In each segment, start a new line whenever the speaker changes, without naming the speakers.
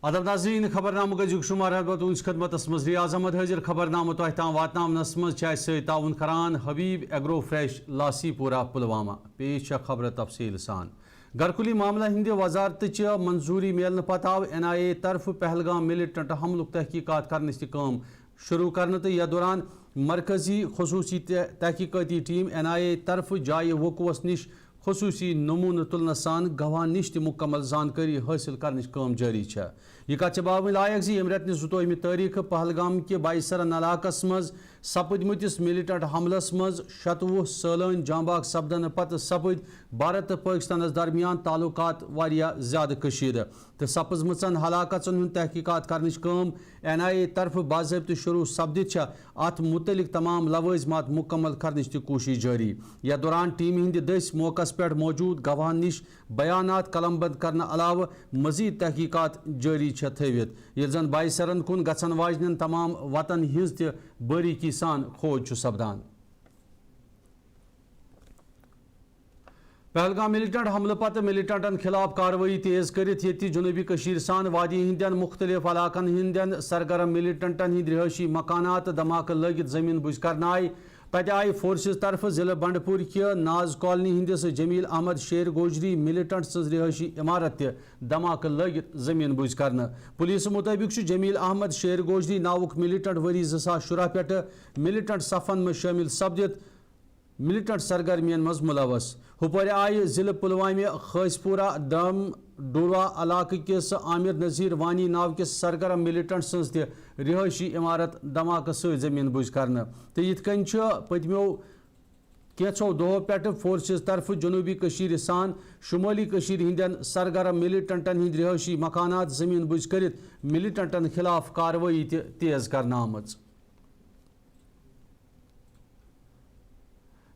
आदाब नाज़रीन खबरनामा गजुक शुमार तुंस खदमत मज रियाज अहमद हाजिर खबरनामा तह ताम वातनावनस मज ताउन करान हबीब एग्रो फ्रेश लासीपुरा पुलवामा पेश खबर तफसील सान घरकुली मामला हिंद वजारत मंजूरी मिलन पत आव NIA तरफ पहलगाम मिलिटेंट हमल तहकीकात करने काम शुरू करने तो यह दौरान मरकजी खसूसी तहकीकती टीम NIA तरफ जाय वकूस निश खसूसी नमून तुलन सान गवाह निश मुकम्मल जानकारी हासिल करने काम जारी है। यह कत बाबल लायक यम रेतन 22 तारीख पहलगाम के बाईसरन इलाकस मज सपदमतिस मिलिटेंट हमलस मज 27 सालान जांबाग सपदन पत सपद भारत तो पाकिस्तान दरमियान ताल्लुकात वारिया ज्यादा कशीद तो सपजमचन हलाकतन हुंद तहकीकात करने काम NIA तरफ बाज़ाब्त शुरू सपदित अत मुतलिक तमाम लवाजमात मुकम्मल करने कोशिश जारी। यह दौरान टीम हिंद दस मौका पे मौजूद गवाह निश बयानात कलमबंद करने अलावा मजीद तहकीकात जारी थवित ये जन बाईसरन कुन गसन वाजन तमाम वतन हिज त बारीकी सान खोज सपदान। पहलगाम मिलिटेंट हमले पत मिलिटेंटन खिलाफ कार्रवाई तेज करित ये जुनूबी कशीर सान वादी हिंदन मुख्तलिफ इलाकन हिंदन सरगर्म मिलिटेंटन हिंद रिहायशी मकानात धमाके लगित जमीन बुझ करना आय तत आय फोर्सेस तरफ जिला बंडपुर के नाज कॉलोनी हिंदिस जमील अहमद शेर गोजरी मिलिटेंट सज रिहायशी इमारत धमाके लगित जमीन बुझ करना। पुलिस मुताबिक जमील अहमद शेर गोजरी नावुक मिलिटेंट वरी 2010 पे मिलिटेंट सफन में शामिल सपदित मिलिटेंट सरगर्मियन मज मुलवस। हुपर आय जिले पुलवामा खासपुरा दम डोरा इलाके किस आमिर नज़ीर वानी नाव किस सरगर्म मिलिटेंट सज रिहायशी इमारत धमाके सत जमीन बुझ करना तो यिथ कन पतमो कैचो दो पे फोर्सेस तरफ जनूबी कशीर सान शुमाली कशीर हिंदन सरगर्म मिलिटेंटन हिंद रिहायशी मकानात जमीन बुझ करित मिलिटेंटन खिलाफ कार्रवाई तेज करना आमज।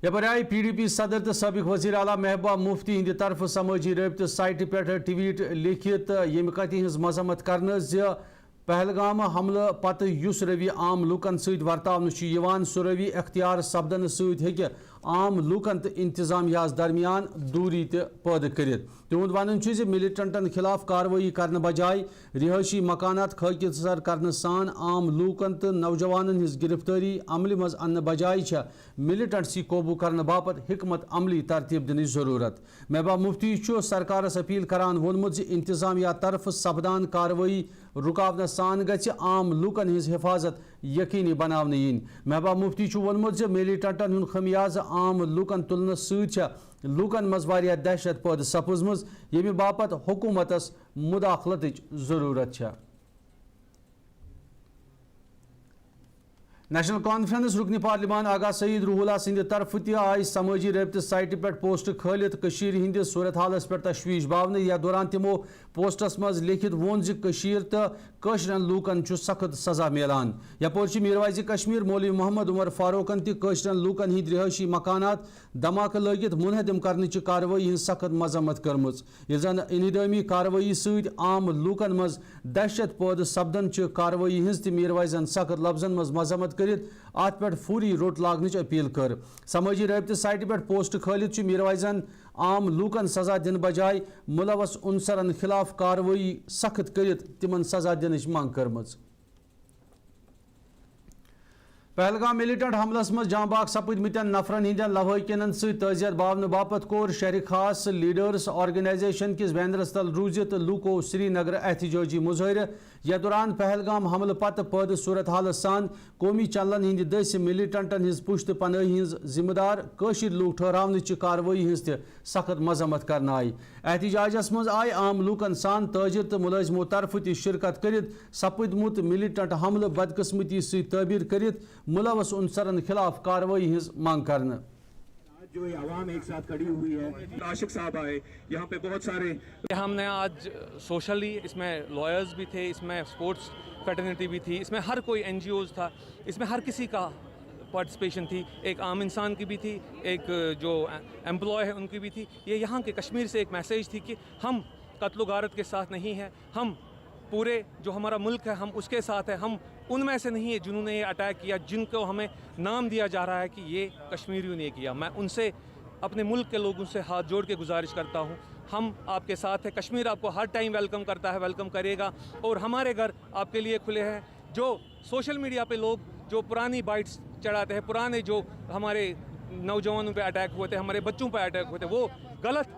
यपर आय PDP सदर तो सबक वज़ीर आला महबूबा मुफ्ती हिंद तरफ समाजी रबत साइट पे ट्वीट लिखित यम कत हज मजम्मत करने पहलगाम हमले पत युस रवि आम लूकन सत वर्तावन सह रवि इख्तियार सपदन सत आम लूकन तो इंतजामिया दरमियान दूरी पैदा कर। तिहुंद वन मिलिटेंटन खिलाफ कार्रवाई करने बजाय रिहायशी मकानात खाकिसर करने सान आम लूकन तो नौजवान हज गिरफ्तारी अमल मज अन्न बजाय मिलिटेंट्स काबू करने बापत हिकमत अमली तरतीब दिन जरूरत। महबूबा मुफ्ती सरकारस अपील करान वोनमुत इंतजामिया तरफ सपदान कार्रवाई रुकावने सान गछि आम लूकन हज हिफाजत यकीनी बनावने यीन। महबूबा मुफ्ती वोनमुत मिलिटेंटन हुंद खमियाज आम लूकन तुलन सत लूकन मज वारिया दहशत पैदा सपजमज यमि बापत हुकूमतस मुदाखलत जरूरत है। नेशनल कॉन्फ्रेंस रुकनी पार्लिमान आगा सईद रूहुल्ला सिंध तरफ आय समाजी रबत साइट पे पोस्ट खलित कशीर हिंद सूरत हालस पे तशवीश बावने। यह दौरान तिमो पोस्टस मज लिखित वोन कशीर तो कशरन लूकन सख्त सजा मिलान। यपोर मीरवाइज कश्मीर मौलवी मोहम्मद उमर फारूकन तशरन लूकन हिंद रिहायशी मकानात धमाके लगित मुनहदम करने कार्रवाई हज सख्त मजम्मत कर्म जन इनदामी कार्रवाई सत आम लूकन मज दहशत पैदा सपदन कार्रवाई हज मीरवाइजन सख्त लफ्जन मज मजम्मत करित अत पे फूरी रोट लागन अपील कर। समाजी रबत साइट पे पोस्ट खलित मीरवाइजन आम लूकन सजा दिन बजाय मुलवस उनसरन खिलाफ कार्रवाई सख्त करित तिमन सजा दिन मांग कर्म। पहलगाम मिलिटेंट हमलस मज जांबाग सपदमत नफरन हिंदन लवाकिन तजियत बावन बापत कोर शहर खास लीडर्स ऑर्गेनाइजेशन किस बैनरस तल रूजित लूको श्रीनगर एहतजाजी मुजाहर। यह दौरान पहलगाम हमल पत पैद सूरत हाल सान कौमी चलन हिंद दस मिलिटेंटन हज पुश्त पनाही हज जिम्मेदार कशीर लूक ठहरावन कार्रवाई हज सख्त मजम्मत करना आय। एहतजाजस मज आय आम लूकन सान ताजिर तो मुलाजिमो तरफ शिरकत करित सपदमुत मिलिटेंट हमल बदकिस्मती ताबीर करित मुलवस उनसरन खिलाफ कार्रवाई हज मांग करना।
जो आवाम एक साथ खड़ी हुई है, आशिक साहब आए यहाँ पे बहुत सारे
हमने आज सोशली इसमें लॉयर्स भी थे, इसमें स्पोर्ट्स फेटर्निटी भी थी, इसमें हर कोई NGOs था, इसमें हर किसी का पार्टिसिपेशन थी, एक आम इंसान की भी थी, एक जो एम्प्लॉय है उनकी भी थी। ये यहाँ के कश्मीर से एक मैसेज थी कि हम कत्ल गारत के साथ नहीं हैं, हम पूरे जो हमारा मुल्क है हम उसके साथ है, हम उनमें से नहीं है जिन्होंने ये अटैक किया, जिनको हमें नाम दिया जा रहा है कि ये कश्मीरियों ने किया। मैं उनसे अपने मुल्क के लोगों से हाथ जोड़ के गुजारिश करता हूँ ہم آپ کے ساتھ ہیں. کشمیر آپ کو ہر ٹائم ویلکم کرتا ہے, ویلکم کرے گا, اور ہمارے گھر آپ کے لیے کھلے ہیں. جو سوشل میڈیا پہ لوگ جو پرانی بائٹس چڑھاتے ہیں, پرانے جو ہمارے نوجوانوں پہ اٹیک ہوئے تھے, ہمارے بچوں پہ اٹیک ہوئے تھے, وہ غلط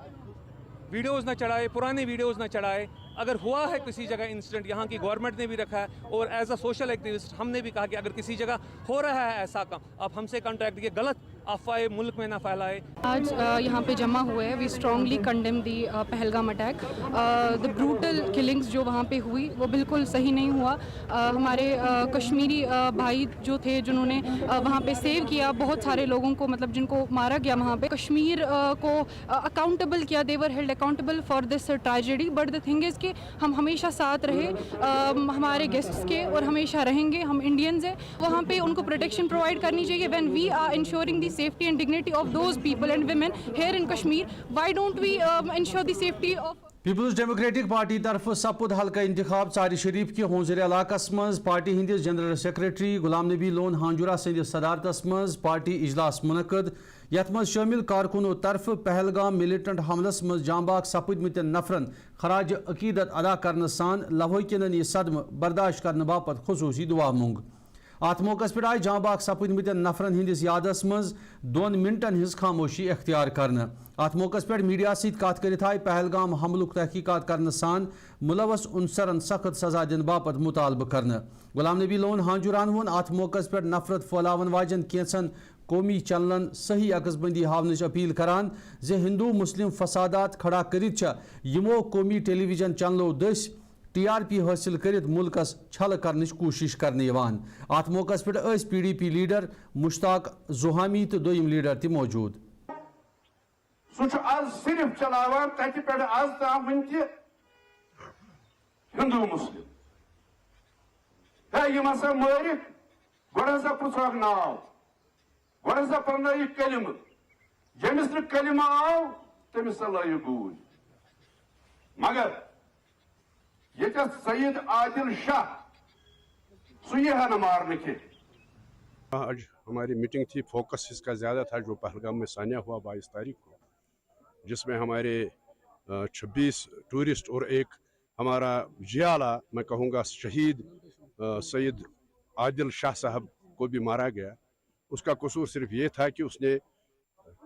ویڈیوز نہ چڑھائے, پرانے ویڈیوز نہ چڑھائے. اگر ہوا ہے کسی جگہ انسیڈنٹ, یہاں کی گورنمنٹ نے بھی رکھا ہے, اور ایز اے سوشل ایکٹیوسٹ ہم نے بھی کہا کہ اگر کسی جگہ ہو رہا ہے ایسا کام, آپ ہم سے کانٹیکٹ کیے, غلط افواہیں ملک میں نہ پھیلائے.
آج یہاں پہ جمع ہوئے ہیں. وی اسٹرانگلی کنڈیم دی پہلگام اٹیک. دا بروٹل کلنگس جو وہاں پہ ہوئی وہ بالکل صحیح نہیں ہوا. ہمارے کشمیری بھائی جو تھے جنہوں نے وہاں پہ سیو کیا بہت سارے لوگوں کو, مطلب جن کو مارا گیا وہاں پہ, کشمیر کو اکاؤنٹیبل کیا. They were held accountable for this tragedy. But the thing is کہ ہم ہمیشہ ساتھ رہے ہمارے گیسٹس کے, اور ہمیشہ رہیں گے. ہم انڈینز ہیں, وہاں پہ ان کو پروٹیکشن پرووائڈ کرنی چاہیے. When we are ensuring the safety and dignity of those people and women here in Kashmir, why don't we ensure the safety of
people's democratic party طرف سپد حلقہ انتخاب ژارِ شریف کہ ہونزر علاقس مز. پارٹی ہندس جنرل سیکریٹری غلام نبی لون ہانجورہ سندس صدارتس مز پارٹی اجلاس منعقد, یت مز شامل کارکنو طرف پہلگام ملیٹنٹ حملس مز جاں باگ سپدمت نفرن خراج عقیدت ادا کرنے سان لوہکنن یہ صدمہ برداشت کرنے باپت خصوصی دعا مونگ. ات موقع پہ آئی جاں باگ سپدمت نفرن ہندس یادس مز 2 منٹن ہز خاموشی اختیار کرنے. ات موقع پہ میڈیا ست کت کرت آئی پہلگام حملک تحقیقات کرنے سان ملوث عنصرن سخت سزا دن باپت مطالبہ کرنے. غلام نبی لون ہانجوران وون ات موقع پہ نفرت پھیلاون واجن کینچن قومی چنلن صحیح عکس بندی ہاونچ اپیل کران زِ ہندو مسلم فسادات کھڑا کرت یمو قومی ٹیلی ویژن چنلو دس TRP حاصل کرت ملکس چھل کرنچ کوشش کرنے یوان. ات موقع پہ PDP لیڈر مشتاق زہامی تو دویم لیڈر تہ موجود.
سہ آز صرف چلاوان تتہ پہ آز تام ون تہ ہندو مسلم ہے یم ہسا مارک گۄڈٕ ہسا پرژھوکھ ناو, گۄڈٕ ہسا پرنٲیِکھ کلمہٕ, ییٚمِس نہٕ کلمہٕ آو تٔمِس ہسا لٲیِکھ گوٗلۍ. مگر ییٚتٮ۪تھ سید عادل شاہ سُہ یی ہا نہٕ مارنہٕ کینٛہہ.
آج ہماری میٹنگ تھی, فوکس اس کا زیادہ تھا جو پہلگام میں سانحہ ہوا 22 تاریخ کو, جس میں ہمارے 26 ٹورسٹ اور ایک ہمارا جیالہ میں کہوں گا شہید سید عادل شاہ صاحب کو بھی مارا گیا. اس کا قصور صرف یہ تھا کہ اس نے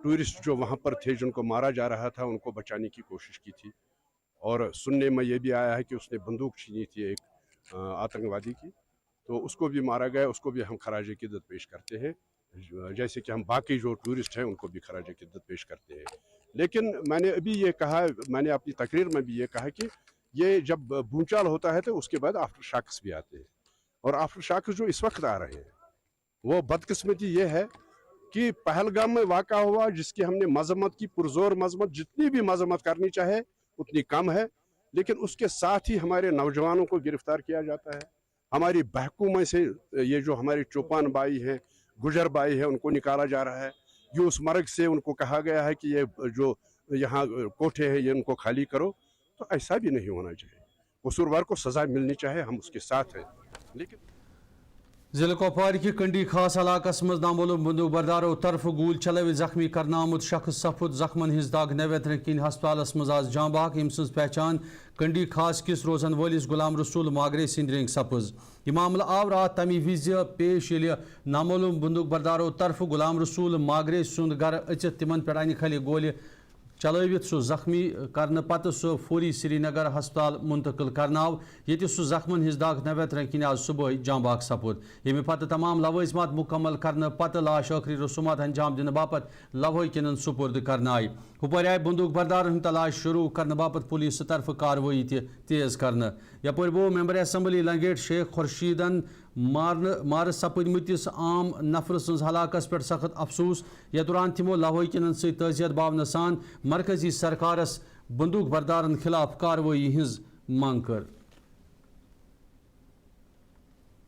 ٹورسٹ جو وہاں پر تھے جن کو مارا جا رہا تھا ان کو بچانے کی کوشش کی تھی, اور سننے میں یہ بھی آیا ہے کہ اس نے بندوق چھینی تھی ایک آتنکوادی کی, تو اس کو بھی مارا گیا. اس کو بھی ہم خراج عقیدت پیش کرتے ہیں, جیسے کہ ہم باقی جو ٹورسٹ ہیں ان کو بھی خراج عقیدت پیش کرتے ہیں. لیکن میں نے ابھی یہ کہا, میں نے اپنی تقریر میں بھی یہ کہا کہ یہ جب بھونچال ہوتا ہے تو اس کے بعد آفٹر شاکس بھی آتے ہیں, اور آفٹر شاکس جو اس وقت آ رہے ہیں وہ بدقسمتی یہ ہے کہ پہلگام میں واقع ہوا جس کی ہم نے مذمت کی, پرزور مذمت, جتنی بھی مذمت کرنی چاہے اتنی کم ہے, لیکن اس کے ساتھ ہی ہمارے نوجوانوں کو گرفتار کیا جاتا ہے. ہماری بہکوں میں سے یہ جو ہمارے چوپان بائی ہیں, گجر بائی ہیں, ان کو نکالا جا رہا ہے. یوس مرگ سے ان کو کہا گیا ہے کہ یہ جو یہاں کوٹھے ہیں یہ ان کو خالی کرو. تو ایسا بھی نہیں ہونا چاہیے. قصوروار کو سزا ملنی چاہے, ہم اس کے ساتھ ہیں. لیکن
ضلع کپوار کہ کنڈی خاص علاقس مز نامعلوم بندوق بردارو طرف گول چلوت زخمی کرنا آمت شخص سپد زخمن ہز دگ نیویتر کن ہسپتالس مز آز جاں باغ, یم سن پہچان کنڈی خاص کس روزن ولس غلام رسول ماگرے سند رنگ سپز. یہ معاملہ آو رات تمی وز پیش یل نامعلوم بندوق بردارو طرف غلام رسول ماگرے سند گھر اچت تمن پہ انہ کھلہ گولہ چلوت سہ زخمی کرنے پتہ سہ فوری سری نگر ہسپتال منتقل کرناو, یہ سہ زخمن ہز دگ نیویتر کن آج صبح جاں باغ سپد. یمہ پتہ تمام لوازمات مکمل کرنے پتہ لاش آخری رسومات انجام دن باپت لوہ کنن سپرد کرنے آئی. ہپر آئی بندوق بردارن تلاش شروع کرنے باپت پولیس طرف کاروٲیی تہ تیز کرنے. یپر گو ممبر اسمبلی لنگیٹ شیخ خورشیدن مار سپدمتس عام نفر سن ہلاکس پہ سخت افسوس. یہ دوران تمو لوہ کنن ست تعزیت باونہ سان مرکزی سرکارس بندوق بردارن خلاف کاروٲیی ہز مانگ کر.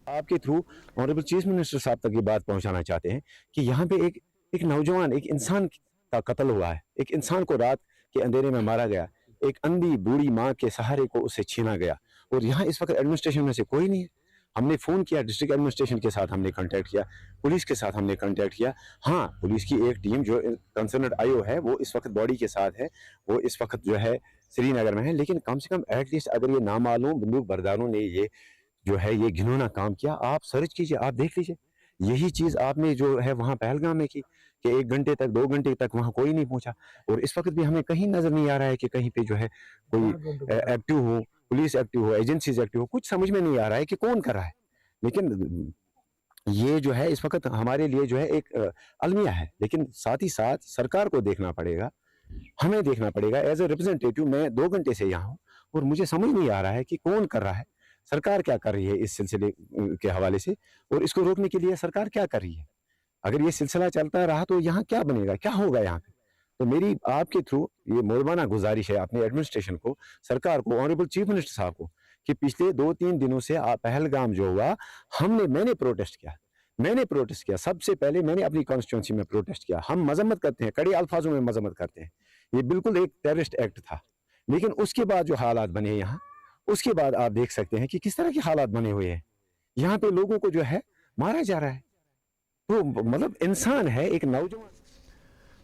آپ کے تھرو آنریبل چیف منسٹر صاحب تک یہ بات پہنچانا چاہتے ہیں کہ یہاں پہ ایک نوجوان, ایک انسان کا قتل ہوا ہے. ایک انسان کو رات کے اندھیرے میں مارا گیا, ایک اندھی بوڑھی ماں کے سہارے کو اسے چھینا گیا, اور یہاں اس وقت ایڈمنسٹریشن میں سے کوئی نہیں ہے. हमने फ़ोन किया, डिस्ट्रिक्ट एडमिनिस्ट्रेशन के साथ हमने कांटेक्ट किया, पुलिस के साथ हमने कांटेक्ट किया। हाँ, पुलिस की एक टीम जो कंसर्नड आईओ है वो इस वक्त बॉडी के साथ है, वो इस वक्त जो है श्रीनगर में है, लेकिन कम से कम एटलीस्ट अगर ये नामालूम बंदूक बरदारों ने ये जो है ये घिनौना काम किया, आप सर्च कीजिए, आप देख लीजिए। यही चीज़ आपने जो है वहाँ पहलगाम में की कि 1 घंटे तक 2 घंटे तक वहाँ कोई नहीं पहुँचा, और इस वक्त भी हमें कहीं नज़र नहीं आ रहा है कि कहीं पे जो है कोई एक्टिव हो, पुलिस एक्टिव हो, एजेंसीज एक्टिव हो, कुछ समझ में नहीं आ रहा है कि कौन कर रहा है। लेकिन ये जो है इस वक्त हमारे लिए जो है एक अलमिया है, लेकिन साथ ही साथ सरकार को देखना पड़ेगा, हमें देखना पड़ेगा। एज ए रिप्रेजेंटेटिव मैं 2 घंटे से यहाँ हूँ और मुझे समझ नहीं आ रहा है कि कौन कर रहा है, सरकार क्या कर रही है इस सिलसिले के हवाले से, और इसको रोकने के लिए सरकार क्या कर रही है। अगर ये सिलसिला चलता रहा तो यहाँ क्या बनेगा, क्या होगा यहाँ पे। तो मेरी आपके थ्रू ये मोहरबाना गुजारिश है अपने एडमिनिस्ट्रेशन को, सरकार को, ऑनरेबल चीफ मिनिस्टर साहब को, कि पिछले 2-3 दिनों से पहलगाम जो हुआ मैंने प्रोटेस्ट किया, सबसे पहले मैंने अपनी कॉन्स्टिट्यूंसी में प्रोटेस्ट किया। हम मजम्मत करते हैं, कड़े अल्फाजों में मजम्मत करते हैं, ये बिल्कुल एक टेररिस्ट एक्ट था। लेकिन उसके बाद जो हालात बने यहाँ, उसके बाद आप देख सकते हैं कि किस तरह के हालात बने हुए हैं। यहाँ पे लोगों को जो है मारा जा रहा है, तो मतलब इंसान है एक नौजवान।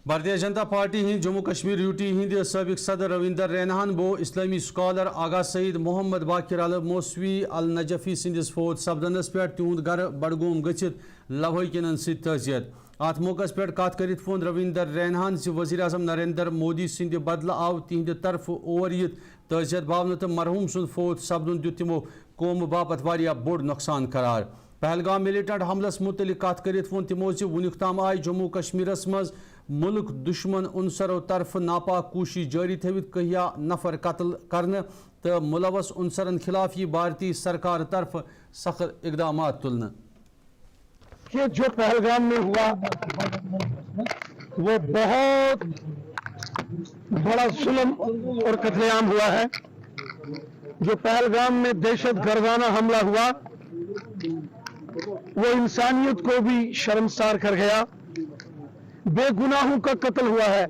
भारतीय जनता पार्टी हिंद जम्मू कश्मीर यूटी हिंद सबक सदर रविंदर रैनहान बो इस्लामी स्कॉलर आगा सईद मोहम्मद बाकिर अल मौसवी अल नजफी सिंदिस फौत सपदनस पे तिहद गर बडगोम गचित लवहकिन तजियत। अत मौके पे कत कर वोन रविंदर रैनहान वज़ीर आज़म नरेंद्र मोदी सिंद बदल आव तिहद तरफ और यित तजियत बावन तो मरहूम सुंद फौत सपदन दुत तिमो कौम बापत वारिया बोड़ नुकसान करार। पहलगाम मिलिटेंट हमलस मुतलिक कत कर वोन तिमो वुनिक ताम आय जम्मू कश्मीरस मज मुल्क दुश्मन उनसरों तरफ नापाक कोशिश जारी थवित कहिया नफर कत्ल करने तो मुलवस उनसरन खिलाफ ये भारतीय सरकार तरफ सख्त इकदाम तुलने।
कि जो पहलगाम में हुआ वो बहुत बड़ा जुल्म और कत्लेआम हुआ है। जो पहलगाम में दहशत गर्दाना हमला हुआ वो इंसानियत को भी शर्मसार कर गया, बेगुनाहों का कत्ल हुआ है।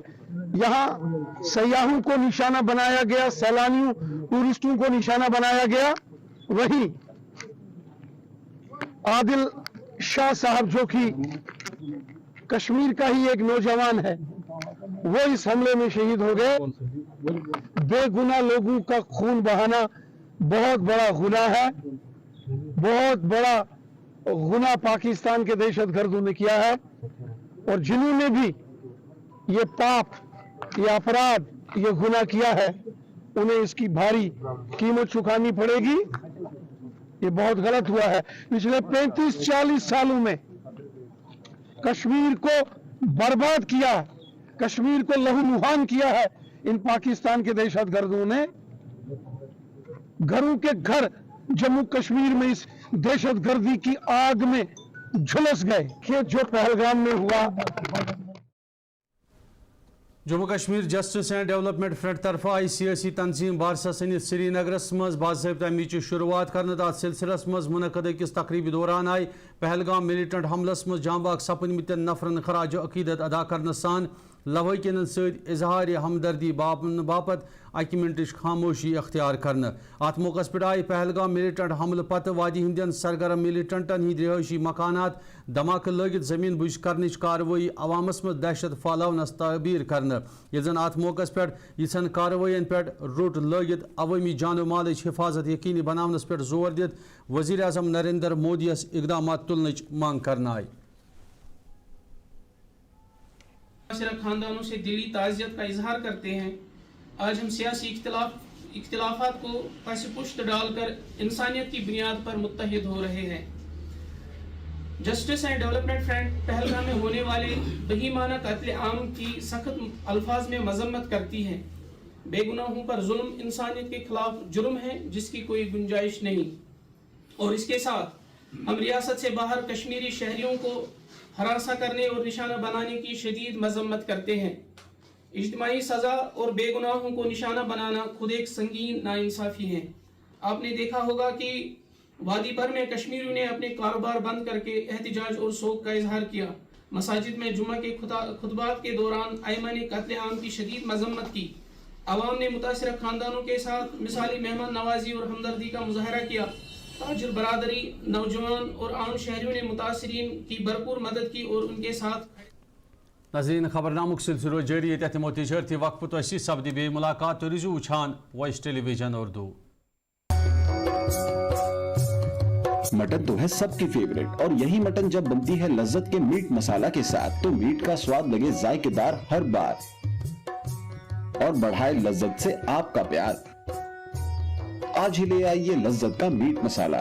यहाँ सयाहों को निशाना बनाया गया, सैलानियों टूरिस्टों को निशाना बनाया गया। वहीं आदिल शाह साहब जो कि कश्मीर का ही एक नौजवान है, वो इस हमले में शहीद हो गए। बेगुनाह लोगों का खून बहाना बहुत बड़ा गुनाह है, बहुत बड़ा गुनाह पाकिस्तान के दहशतगर्दों ने किया है। और जिन्होंने भी ये पाप, ये अपराध, ये गुनाह किया है, उन्हें इसकी भारी कीमत चुकानी पड़ेगी। ये बहुत गलत हुआ है। पिछले 35-40 सालों में कश्मीर को बर्बाद किया, कश्मीर को लहूलुहान किया है इन पाकिस्तान के दहशतगर्दों ने। घरों के घर जम्मू कश्मीर में इस दहशतगर्दी की आग में झुलस गए। कि जो पहलगाम में हुआ।
Jammu Kashmir justice and development front तरफ आई सियासी तंजीम बारसा सनित श्रीनगरस मज बाज़ाब्ता अमिच शुरुआत करने तथ सिलसिलस मज मुनक़द अकिस तकरीब दौरान आई पहलगाम मिलिटेंट हमलस मज जांबाग सपदमतन नफरन खराज अकीदत अदा करने सान लवहकिन सद इजहार हमदर्दी बापत 1 मिनट खामोशी अख्तियार करने। अत मौके पे आई पहलगाम मिलिटेंट हमले पत वादी हिंदन सरगर्म मिलिटेंटन हिंद रिहायशी मकानात धमाके लगित जमीन बुझ कर कार्रवाई अवामस में दहशत फैलावनस ताबीर करने। ये जन अत मौके पे यिन कार्रवाइन पे रुट लगित अवामी जानो माल हिफाजत यकीनी बनावनस पे जोर दित वज़ीर आज़म नरेंद्र मोदियस इकदाम तुलने मांग करना आई।
खानदानों से दिली ताज़ियत का इजहार करते हैं। आज हम सियासी इख्तिलाफात को पसपुश्त डालकर इंसानियत की बुनियाद पर मुत्तहिद हो रहे हैं। Justice and development front Pahalgam में होने वाले बहीमाना कत्ले आम की सख्त अल्फाज में मजम्मत करती है। बेगुनाहों पर जुल्म इंसानियत के खिलाफ जुर्म है जिसकी कोई गुंजाइश नहीं। और इसके साथ हम रियासत से बाहर कश्मीरी शहरियों को हरासा करने और निशाना बनाने की शदीद मजम्मत करते हैं। इज्तिमाई सज़ा और बेगुनाहों को निशाना बनाना खुद एक संगीन नाइंसाफ़ी है। आपने देखा होगा कि वादी भर में कश्मीरियों ने अपने कारोबार बंद करके एहतिजाज और शोक का इजहार किया। मसाजिद में जुम्मा के खुतबात के दौरान आइमा ने कत्ले आम की शदीद मजम्मत की। अवाम ने मुतासिर खानदानों के साथ मिसाली मेहमान नवाजी और हमदर्दी का मुजाहरा किया। ताजुल बरादरी, नौजवान और आम शहरियों ने मुतासरीन की भरपूर मदद की और उनके साथ
नाज़रीन खबरनामुक सिलसिलो जारी ये तहत मोतिजर वक्फ तो असी सब्दी बे मुलाकात तो रिजू उछान वॉइस टेलीविजन उर्दू।
मटन तो है सबकी फेवरेट और यही मटन जब बनती है लज्जत के मीट मसाला के साथ तो मीट का स्वाद लगे जायकेदार हर बार और बढ़ाए लज्जत से आपका प्यार। आज ही ले आइए लज्जत का मीट मसाला।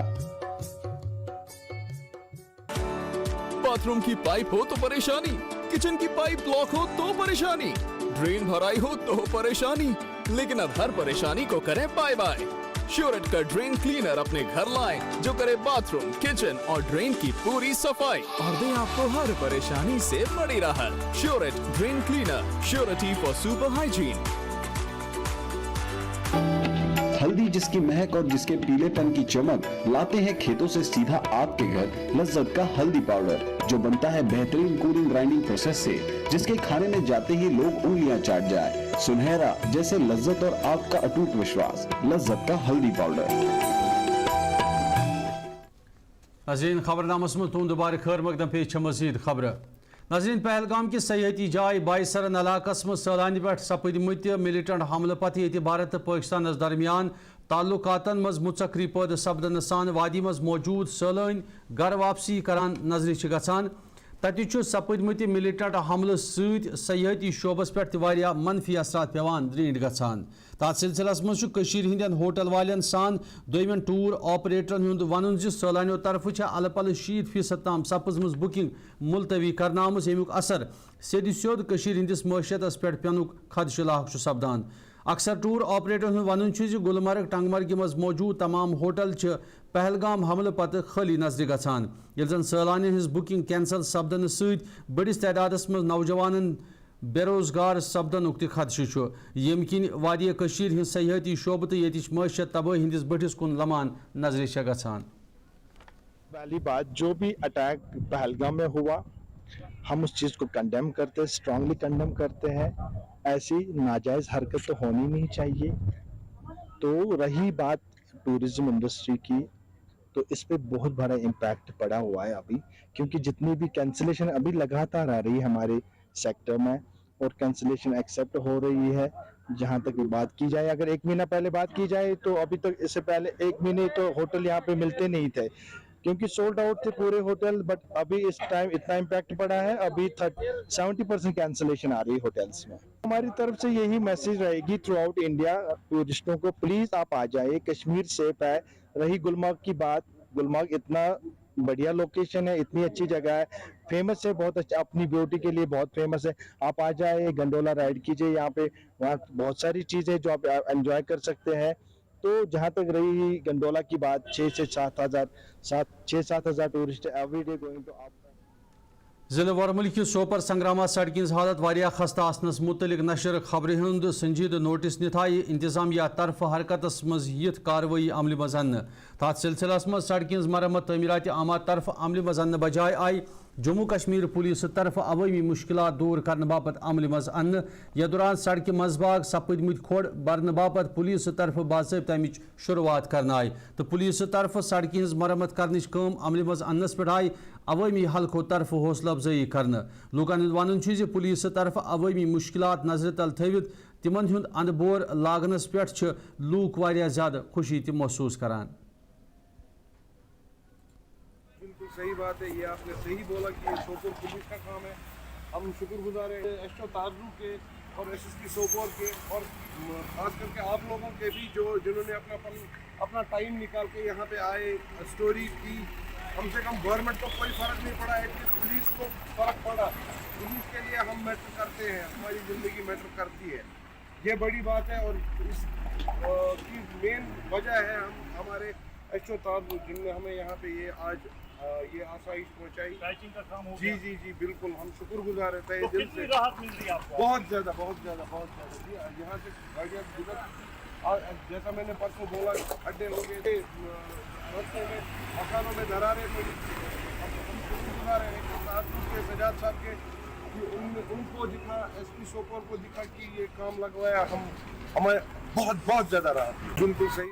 बाथरूम की पाइप हो तो परेशानी, किचन की पाइप ब्लॉक हो तो परेशानी, ड्रेन भराई हो तो परेशानी, लेकिन अब हर परेशानी को करें बाय बाय। श्योरेट का ड्रेन क्लीनर अपने घर लाएं जो करे बाथरूम, किचन और ड्रेन की पूरी सफाई और दे आपको हर परेशानी से बड़ी राहत। श्योरेट drain cleaner, surety for super hygiene.
हल्दी जिसकी महक और जिसके पीलेपन की चमक लाते हैं खेतों से सीधा आपके घर लज्जत का हल्दी पाउडर जो बनता है बेहतरीन कूलिंग ग्राइंडिंग प्रोसेस से, जिसके खाने में जाते ही लोग उंगलियां चाट जाए। सुनहरा जैसे लज्जत और आपका अटूट विश्वास, लज्जत का हल्दी पाउडर।
नाज़रीन खबरनामस में तुम दोबारा खैर मकदम पेश मजीद खबर। नाज़रीन पहलगाम की सयाहती जाय बाईसरन इलाकस में सैलानी पे सपदमत मिलिटेंट हमले पत्त ये भारत तो पाकिस्तान दरमियान ताल्लुकातन मज मुचकरी पैद सपदन सान वादी मज मौजूद सैलानी घर वापसी करान नजर गसान। तत सपदमत मिलिटेंट हमले सयाहती शोबस पे मनफी असरात पेवान द्रीट गसान। तथ सिलसिलस मज हंदन होटल वालन सान दोयमन टूर ऑपरेटरन हुंद वन सैलानियों तरफ अल पल 60% तम सपज बुकिंग मुलतवी करना यमुक असर सेद सोद हंदिस मैशियतस पे पेनुक खदशे लाक सपदान। अक्सर टूर ऑपरेटरन वन गुलमर्ग टंगमर्ग मज मौजूद तमाम होटल पहलगाम हमले पत्त खाली नजर गसान। यह सैलान हज बुकिंग कैंसल सपदन बड़िस तादादस मज नौजवान बेरोजगार सपदन खदशे यम किन वादी हंद सयाहती शोबह तो ये मैशियत तबाही हंदिस बटिस कुन लमान नजर गसान।
पहली बात जो भी अटैक पहलगाम में हुआ हम उस चीज़ को कंडेम करते हैं, स्ट्रांगली कंडेम करते हैं। ऐसी नाजायज़ हरकत तो होनी नहीं चाहिए। तो रही बात टूरिज्म इंडस्ट्री की, तो इस पे बहुत बड़ा इम्पैक्ट पड़ा हुआ है अभी, क्योंकि जितनी भी कैंसिलेशन अभी लगातार आ रही है हमारे सेक्टर में और कैंसिलेशन एक्सेप्ट हो रही है। जहाँ तक बात की जाए, अगर एक महीना पहले बात की जाए तो अभी तक इससे पहले एक महीने तो होटल यहाँ पे मिलते नहीं थे क्योंकि सोल्ड आउट थे पूरे होटल। बट अभी इस टाइम इतना इम्पैक्ट पड़ा है, अभी 70% कैंसिलेशन आ रही है होटल्स में। हमारी तरफ से यही मैसेज रहेगी थ्रू आउट इंडिया टूरिस्टों को, प्लीज आप आ जाइए, कश्मीर सेफ है। रही गुलमर्ग की बात, गुलमर्ग इतना बढ़िया लोकेशन है, इतनी अच्छी जगह है, फेमस है, बहुत अच्छा, अपनी ब्यूटी के लिए बहुत फेमस है। आप आ जाए, गंडोला राइड कीजिए, यहाँ पे वहाँ बहुत सारी चीजें जो आप एंजॉय कर सकते हैं। तो जहाँ तक रही गंडोला की बात, 6 से 7 हजार tourist every day going to आप।
जिले वरमुल की सोपर संग्रामा सड़क हालत वारिया खस्ता आसनस मुतलिक नशर खबर हुंद संजीद नोटिस निथाई इंतजामिया तरफ हरकतस मज यिथ कार्रवाई अमल मज अन्न। तथ सिलसिलस मज सड़क मरम्मत तमीरात आमाद तरफ अमल मज अन्न बजाय आई जम्मू कश्मीर पुलिस तरफ अवामी मुश्किलात दूर करने बापत अमल मज अन्न। यह दौरान सड़क मजबाग सपदमत खोड़ बरने बापत पुलिस तरफ बाज़ाब्ता अमिच शुरुआत करना आई तो पुलिस तरफ सड़क मरम्मत करने अमल मज अन्नस पे आई अवामी हल्को तरफ हौसला अफजाई करना। लूकन वन पुलिस तरफ अवामी मुश्किलात नजर तल थवित तिमन हुंद अंदबोर लागनस पे लूक वारिया ज्यादा खुशी ति महसूस करान।
बिल्कुल सही बात है, ये आपने सही बोला कि ये सोपोर पुलिस का काम है। हम शुक्रगुजार हैं एसओ ताजू के और एसएसपी सोपोर के और खास करके आप लोगों के भी जिन्होंने अपना टाइम निकाल के यहाँ पे आए, स्टोरी की। कम से कम गवर्नमेंट को कोई फ़र्क नहीं पड़ा, एटलीस्ट पुलिस को फ़र्क पड़ा। पुलिस के लिए हम मैटर करते हैं, हमारी ज़िंदगी मैटर करती है, ये बड़ी बात है। और इसकी मेन वजह है हमारे एसओ ताजू, जिनने हमें यहाँ पे ये आज ये आसाइश पहुँचाई। का काम हो गया। जी बिल्कुल, हम शुक्रगुजार रहते हैं दिल से। राहत मिल रही है आपको? बहुत ज़्यादा जी। यहाँ से गाड़ियाँ गुजर, जैसा मैंने परसों बोला, अड्डे हो गए थे, रास्ते में मकानों में दरारें पड़ी। हम शुक्रगुजार हैं के सजाद साहब के, उनको दिखा, एसपी सोपोर को दिखा कि ये काम लगवाया। हमें बहुत ज़्यादा राहत। बिल्कुल सही।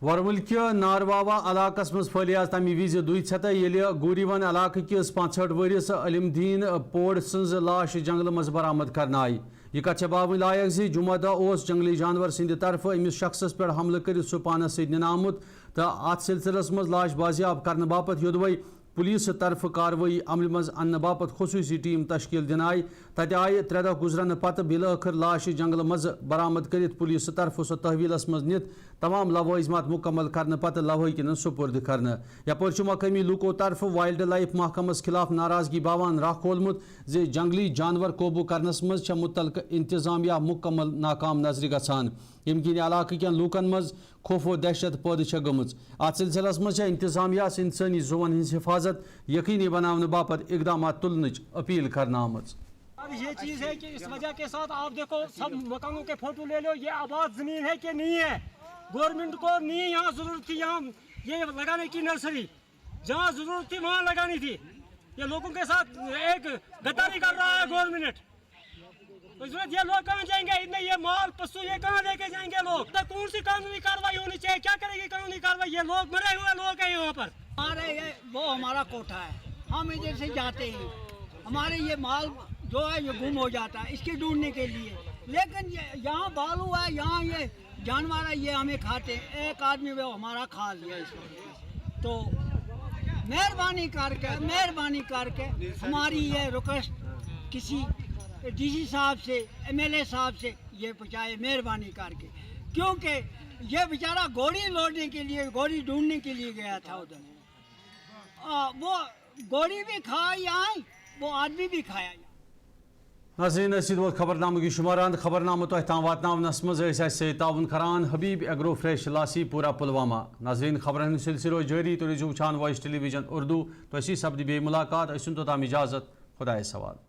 ورمل کہ نارواوا علاقس مز پھلیاز تمہ وز دُہۍ ژھٮ۪تہٕ ییٚلہِ گوریون علاقہٕ کِس 65 ؤرِس علم دیٖن پوڑ سٕنٛز لاش جنگلہٕ منٛز برآمد کرنہٕ آیہِ یہ کتھ باون لائق زِ جمعہ دۄہ اوس جنگلی جانور سٕنٛدِ طرفہٕ أمِس شخصس پٮ۪ٹھ حملہٕ کٔرِتھ سُہ پانس سۭتۍ نِنہٕ آمُت تہٕ اتھ سلسلس منٛز لاش بازیاب کرنہٕ باپتھ یوٚدوے پولیس طرفہٕ کاروٲیی عملہِ منٛز اننہٕ باپتھ خصوٗصی ٹیٖم تشکیٖل دِنہٕ آیہِ تتہِ آیہِ 3 دۄہ گُزرنہٕ پتہٕ بالٲخٕر لاش جنگلہٕ منٛزٕ برآمد کٔرِتھ پولیس طرفہٕ سۄ تحویلس منٛز نِتھ تمام لوازمات مکمل کرنہٕ پتہٕ لوٲحقن سپرد کرنہٕ یپٲرۍ چھُ مقٲمی لوٗکو طرفہٕ وایلڈ لائف محکمس خلاف ناراضگی باوان راہ کھولمُت زِ جنگلی جانور قوبوٗ کرنس منٛز چھےٚ مُتعلقہٕ انتظامیہ مکمل ناکام نظرِ گژھان ییٚمہِ کِنۍ علاقہٕ کٮ۪ن لوٗکن منٛز خوف و دہشت پٲدٕ چھےٚ گٔمٕژ اتھ سلسلس منٛز چھےٚ انتظامیہس انسٲنی زُوَن ہٕنٛز حفاظت یقینی بناونہٕ باپتھ اقدامات تُلنٕچ اپیل کرنہٕ آمٕژ.
یہ چیز ہے کہ اس وجہ کے ساتھ آپ دیکھو سب مکانوں کے فوٹو لے لو یہ آباد زمین ہے کہ نہیں ہے گورنمنٹ کو نہیں یہاں ضرورت تھی یہاں یہ لگانے کی نرسری جہاں ضرورت تھی وہاں لگانی تھی یہ لوگوں کے ساتھ ایک غداری کر رہا ہے گورنمنٹ یہ لوگ کہاں جائیں گے اتنے یہ مال پسو یہ کہاں لے کے جائیں گے لوگ کون سی قانونی کاروائی ہونی چاہیے کیا کرے گی قانونی کاروائی یہ لوگ مرے ہوئے لوگ ہیں یہاں پر ہمارے وہ ہمارا کوٹھا ہے ہم ادھر سے جاتے ہیں ہمارے یہ مال جو ہے یہ گم ہو جاتا ہے اس کے ڈھونڈنے کے لیے لیکن یہاں بالو ہے یہاں یہ جانور ہے یہ ہمیں کھاتے ہیں ایک آدمی وہ ہمارا کھا لیا اس کو تو مہربانی کر کے ہماری یہ ریکویسٹ کسی ڈی سی صاحب سے ایم ایل اے صاحب سے یہ پہنچائے مہربانی کر کے کیونکہ یہ بیچارہ گوڑی لوٹنے کے لیے گوڑی ڈھونڈنے کے لیے گیا تھا ادھر وہ گوڑی بھی کھائی آئی وہ آدمی بھی کھایا.
ناظرین ٲسۍ ووت خبرنامہ کی شماران خبرنامہ تۄہہِ تام واتناونس منٛز ٲسۍ اَسہِ سۭتۍ تعاوُن کران حبیب ایگرو فریش لاسی پورہ پلوامہ. ناظرین خبرن ہُنٛد سلسلہٕ روزِ جٲری تُہۍ روٗزِو وٕچھان وائس ٹیلی ویژن اردو تۄہہِ سۭتۍ سپدِ بیٚیہِ مُلاقات أسۍ چھُن توٚتام اجازت خۄدایس حوالہٕ.